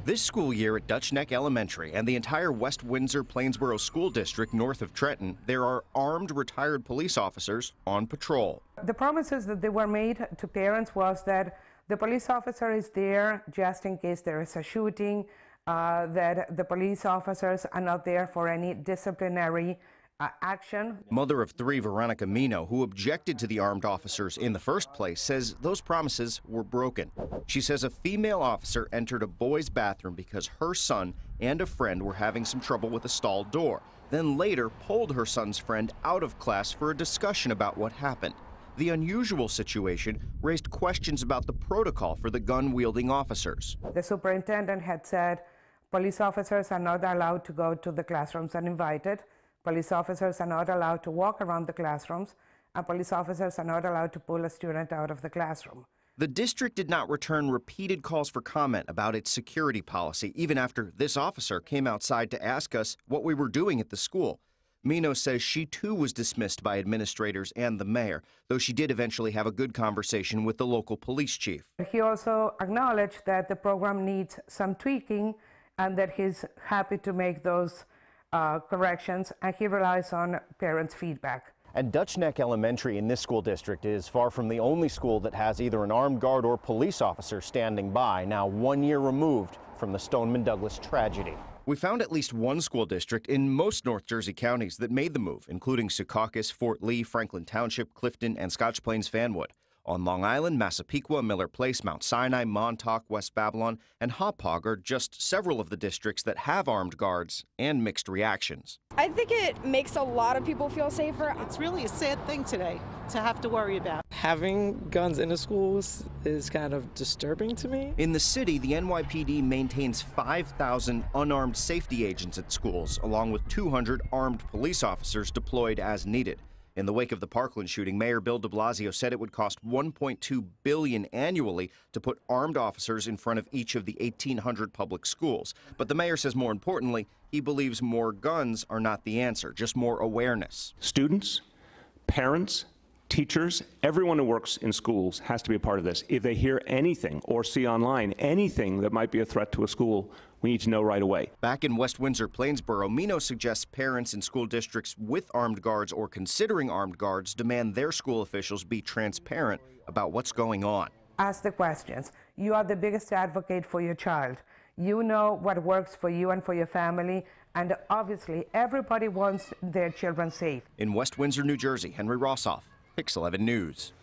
This school year at Dutch Neck Elementary and the entire West Windsor-Plainsboro School District north of Trenton, there are armed retired police officers on patrol. The promises that they were made to parents was that the police officer is there just in case there is a shooting, that the police officers are not there for any disciplinary action. Mother of three, Veronica Mino, who objected to the armed officers in the first place, says those promises were broken. She says a female officer entered a boy's bathroom because her son and a friend were having some trouble with a stall door, then later pulled her son's friend out of class for a discussion about what happened. The unusual situation raised questions about the protocol for the gun-wielding officers. The superintendent had said police officers are not allowed to go to the classrooms uninvited. Police officers are not allowed to walk around the classrooms, and police officers are not allowed to pull a student out of the classroom. The district did not return repeated calls for comment about its security policy, even after this officer came outside to ask us what we were doing at the school. Mino says she too was dismissed by administrators and the mayor, though she did eventually have a good conversation with the local police chief. He also acknowledged that the program needs some tweaking and that he's happy to make those corrections, and he relies on parents' feedback. And Dutch Neck Elementary in this school district is far from the only school that has either an armed guard or police officer standing by, now 1 year removed from the Stoneman Douglas tragedy. We found at least one school district in most North Jersey counties that made the move, including Secaucus, Fort Lee, Franklin Township, Clifton, and Scotch Plains-Fanwood. On Long Island, Massapequa, Miller Place, Mount Sinai, Montauk, West Babylon, and Hauppauge are just several of the districts that have armed guards and mixed reactions. I think it makes a lot of people feel safer. It's really a sad thing today to have to worry about. Having guns in the schools is kind of disturbing to me. In the city, the NYPD maintains 5,000 unarmed safety agents at schools, along with 200 armed police officers deployed as needed. In the wake of the Parkland shooting, Mayor Bill de Blasio said it would cost $1.2 billion annually to put armed officers in front of each of the 1,800 public schools. But the mayor says more importantly, he believes more guns are not the answer, just more awareness. Students, parents, teachers, everyone who works in schools has to be a part of this. If they hear anything or see online anything that might be a threat to a school, we need to know right away. Back in West Windsor-Plainsboro, Mino suggests parents in school districts with armed guards or considering armed guards demand their school officials be transparent about what's going on. Ask the questions. You are the biggest advocate for your child. You know what works for you and for your family, and obviously everybody wants their children safe. In West Windsor, New Jersey, Henry Rossoff, PIX11 News.